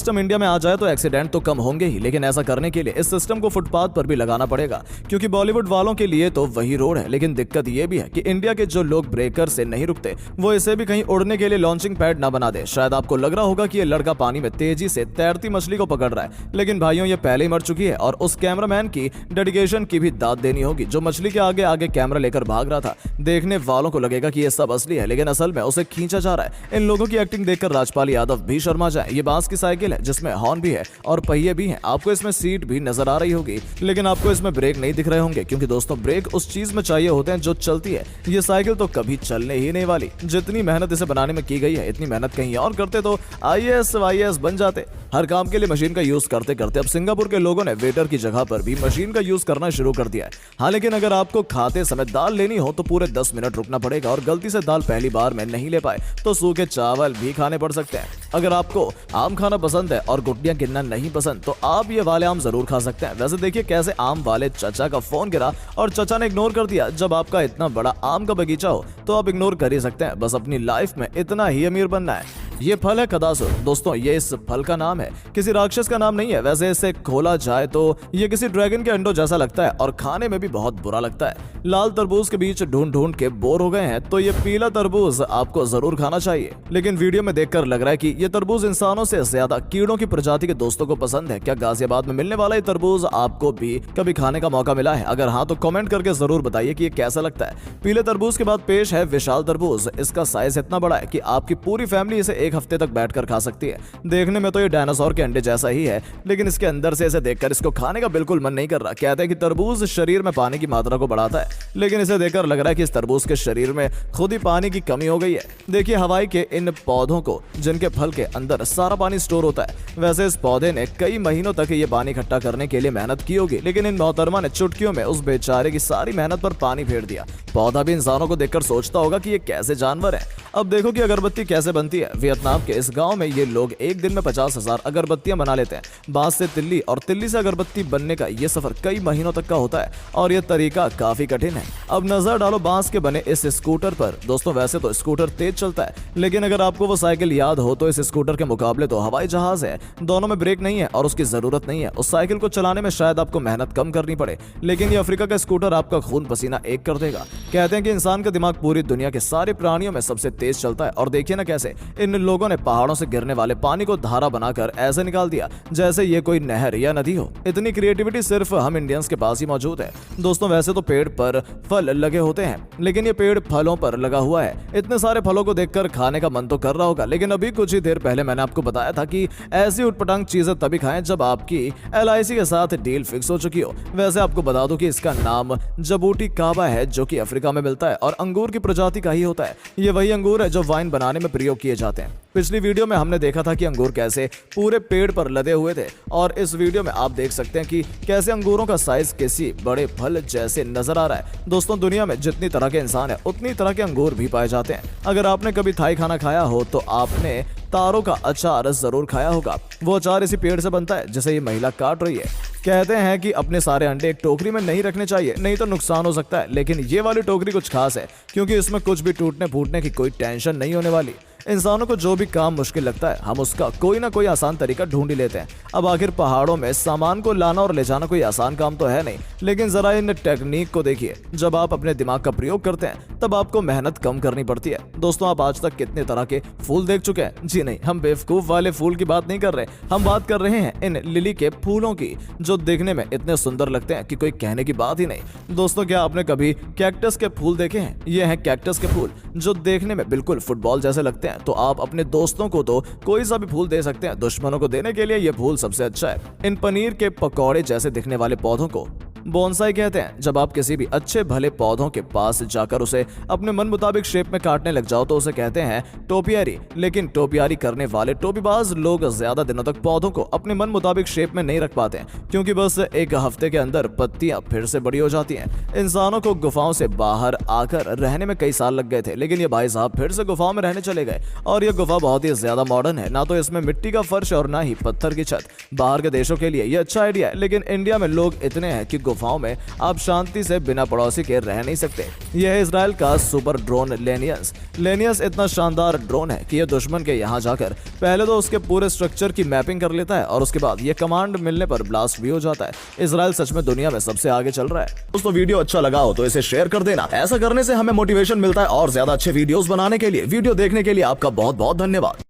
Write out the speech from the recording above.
System India में आ जाए तो एक्सीडेंट तो कम होंगे ही, लेकिन ऐसा करने के लिए इस सिस्टम को फुटपाथ पर भी लगाना पड़ेगा, क्योंकि बॉलीवुड वालों के लिए तो वही रोड है। लेकिन दिक्कत ये भी है कि इंडिया के जो लोग ब्रेकर से नहीं रुकते वो इसे भी कहीं उड़ने के लिए लॉन्चिंग पैड ना बना दे। शायद आपको लग रहा होगा कि ये लड़का पानी में तेजी से तैरती मछली को पकड़ रहा है, लेकिन भाइयों ये पहले ही मर चुकी है और उस कैमरामैन की डेडिकेशन की भी दाद देनी होगी जो मछली के आगे आगे कैमरा लेकर भाग रहा था। देखने वालों को लगेगा कि ये सब असली है, लेकिन असल में उसे खींचा जा रहा है। इन लोगों की एक्टिंग देखकर राजपाल यादव भी शर्मा जाए। ये बांस की साइकिल है जिसमें हॉर्न भी है और पहिए भी हैं। आपको इसमें सीट भी नजर आ रही होगी, लेकिन आपको इसमें ब्रेक नहीं दिख रहे होंगे, क्योंकि दोस्तों ब्रेक उस चीज में चाहिए होते हैं जो चलती है। ये साइकिल तो कभी चलने ही नहीं वाली। जितनी मेहनत इसे बनाने में की गई है, इतनी मेहनत कहीं और करते तो IAS वाईएएस बन जाते। हर काम के लिए मशीन का यूज करते करते अब सिंगापुर के लोगों ने वेटर की जगह पर भी मशीन का यूज करना शुरू कर दिया है। हाँ, लेकिन अगर आपको खाते समय दाल लेनी हो तो पूरे 10 मिनट रुकना पड़ेगा, और गलती से दाल पहली बार में नहीं ले पाए तो सूखे चावल भी खाने पड़ सकते हैं। अगर आपको आम खाना पसंद है और गुटलियां गिनना नहीं पसंद तो आप ये वाले आम जरूर खा सकते हैं। वैसे देखिए कैसे आम वाले चचा का फोन गिरा और चचा ने इग्नोर कर दिया। जब आपका इतना बड़ा आम का बगीचा हो तो आप इग्नोर कर ही सकते हैं, बस अपनी लाइफ में इतना ही अमीर बनना है। ये फल है कदासुर। दोस्तों ये इस फल का नाम है, किसी राक्षस का नाम नहीं है। वैसे इसे खोला जाए तो ये किसी ड्रैगन के अंडों जैसा लगता है और खाने में भी बहुत बुरा लगता है। लाल तरबूज के बीच ढूंढ ढूंढ के बोर हो गए हैं तो ये पीला तरबूज आपको जरूर खाना चाहिए, लेकिन वीडियो में देखकर लग रहा है कि ये तरबूज इंसानों से ज्यादा कीड़ों की प्रजाति के दोस्तों को पसंद है। क्या गाजियाबाद में मिलने वाला ये तरबूज आपको भी कभी खाने का मौका मिला है? अगर हाँ तो कमेंट करके जरूर बताइए कि ये कैसा लगता है। पीले तरबूज के बाद पेश है विशाल तरबूज। इसका साइज इतना बड़ा है कि आपकी पूरी फैमिली इसे एक हफ्ते तक बैठकर खा सकती है। देखने में तो ये डायनासोर के अंडे जैसा ही है, लेकिन इसके अंदर से इसे देखकर इसको खाने का बिल्कुल मन नहीं कर रहा। कहते हैं कि तरबूज शरीर में पानी की मात्रा को बढ़ाता है, लेकिन इसे देखकर लग रहा है कि इस तरबूज के शरीर में खुद ही पानी की कमी हो गई है। देखिए हवाई के इन पौधों को, जिनके फल के अंदर सारा पानी स्टोर होता है। वैसे इस पौधे ने कई महीनों तक ये पानी इकट्ठा करने के लिए मेहनत की होगी, लेकिन इन मोहतरमा ने चुटकियों में उस बेचारे की सारी मेहनत पर पानी फेर दिया। पौधा भी इंसानों को देखकर सोचता होगा कि ये कैसे जानवर है। अब देखो कि अगरबत्ती कैसे बनती है। वियतनाम के इस गांव में ये लोग एक दिन में 50,000 अगरबत्तियां बना लेते हैं। बांस से तिल्ली और तिल्ली से अगरबत्ती बनने का ये सफर कई महीनों तक का होता है और ये तरीका काफी कठिन है। अब नजर डालो बांस के बने इस स्कूटर पर। दोस्तों वैसे तो स्कूटर तेज चलता है, लेकिन अगर आपको वो साइकिल याद हो तो इस स्कूटर के मुकाबले तो हवाई जहाज है। दोनों में ब्रेक नहीं है और उसकी जरूरत नहीं है। उस साइकिल को चलाने में शायद आपको मेहनत कम करनी पड़े, लेकिन ये अफ्रीका का स्कूटर आपका खून पसीना एक कर देगा। कहते हैं कि इंसान का दिमाग पूरी दुनिया के सारे प्राणियों में सबसे तेज चलता है, और देखिए ना कैसे इन लोगों ने पहाड़ों से गिरने वाले पानी को धारा बनाकर ऐसे निकाल दिया जैसे ये कोई नहर या नदी हो। इतनी क्रिएटिविटी सिर्फ हम इंडियंस के पास ही मौजूद है। दोस्तों वैसे तो पेड़ पर फल लगे होते हैं, लेकिन ये पेड़ फलों पर लगा हुआ है। इतने सारे फलों को देखकर खाने का मन तो कर रहा होगा, लेकिन अभी कुछ ही देर पहले मैंने आपको बताया था कि ऐसी उटपटांग चीजें तभी खाएं जब आपकी LIC के साथ डील फिक्स हो चुकी हो। वैसे आपको बता दूं कि इसका नाम जबूटी काबा है, जो कि अफ्रीका में मिलता है और अंगूर की प्रजाति का ही होता है। ये वही अंगूर है जो वाइन बनाने में प्रयोग किए जाते हैं। पिछली वीडियो में हमने देखा था कि अंगूर कैसे पूरे पेड़ पर लदे हुए थे, और इस वीडियो में आप देख सकते हैं कि कैसे अंगूरों का साइज किसी बड़े फल जैसे नजर आ रहा है। दोस्तों दुनिया में जितनी तरह के इंसान है उतनी तरह के अंगूर भी पाए जाते हैं। अगर आपने कभी थाई खाना खाया हो तो आपने तारों का अचार जरूर खाया होगा। वो अचार इसी पेड़ से बनता है जिसे ये महिला काट रही है। कहते हैं कि अपने सारे अंडे एक टोकरी में नहीं रखने चाहिए, नहीं तो नुकसान हो सकता है, लेकिन ये वाली टोकरी कुछ खास है क्योंकि इसमें कुछ भी टूटने फूटने की कोई टेंशन नहीं होने वाली। इंसानों को जो भी काम मुश्किल लगता है हम उसका कोई ना कोई आसान तरीका ढूंढ ही लेते हैं। अब आखिर पहाड़ों में सामान को लाना और ले जाना कोई आसान काम तो है नहीं, लेकिन जरा इन टेक्निक को देखिए। जब आप अपने दिमाग का प्रयोग करते हैं तब आपको मेहनत कम करनी पड़ती है। दोस्तों आप आज तक कितने तरह के फूल देख चुके हैं? जी नहीं, हम बेवकूफ वाले फूल की बात नहीं कर रहे, हम बात कर रहे हैं इन लिली के फूलों की, जो देखने में इतने सुंदर लगते हैं कि कोई कहने की बात ही नहीं। दोस्तों क्या आपने कभी कैक्टस के फूल देखे हैं? ये हैं कैक्टस के फूल जो देखने में बिल्कुल फुटबॉल जैसे लगते हैं। तो आप अपने दोस्तों को तो कोई सा भी फूल दे सकते हैं, दुश्मनों को देने के लिए ये फूल सबसे अच्छा है। इन पनीर के पकौड़े जैसे दिखने वाले पौधों को बोनसाई कहते हैं। जब आप किसी भी अच्छे भले पौधों के पास जाकर उसे अपने मन मुताबिक शेप में काटने लग जाओ तो उसे कहते हैं टोपियारी। लेकिन टोपियारी करने वाले टोपीबाज लोग ज्यादा दिनों तक पौधों को अपने मन मुताबिक शेप में नहीं रख पाते हैं, क्योंकि बस एक हफ्ते के अंदर पत्तियां फिर से बड़ी हो जाती हैं। इंसानों को गुफाओं से बाहर आकर रहने में कई साल लग गए थे, लेकिन ये भाई साहब फिर से गुफाओं में रहने चले गए। और ये गुफा बहुत ही ज्यादा मॉडर्न है, ना तो इसमें मिट्टी का फर्श और ना ही पत्थर की छत। बाहर के देशों के लिए ये अच्छा आइडिया है, लेकिन इंडिया में लोग इतने हैं कि गुफाओं में आप शांति से बिना पड़ोसी के रह नहीं सकते। यह है इसराइल का सुपर ड्रोन लेनियस। लेनियस इतना शानदार ड्रोन है कि यह दुश्मन के यहाँ जाकर पहले तो उसके पूरे स्ट्रक्चर की मैपिंग कर लेता है और उसके बाद यह कमांड मिलने पर ब्लास्ट भी हो जाता है। इसराइल सच में दुनिया में सबसे आगे चल रहा है। दोस्तों वीडियो अच्छा लगा हो तो इसे शेयर कर देना। ऐसा करने से हमें मोटिवेशन मिलता है और ज्यादा अच्छे वीडियोस बनाने के लिए। वीडियो देखने के लिए आपका बहुत बहुत धन्यवाद।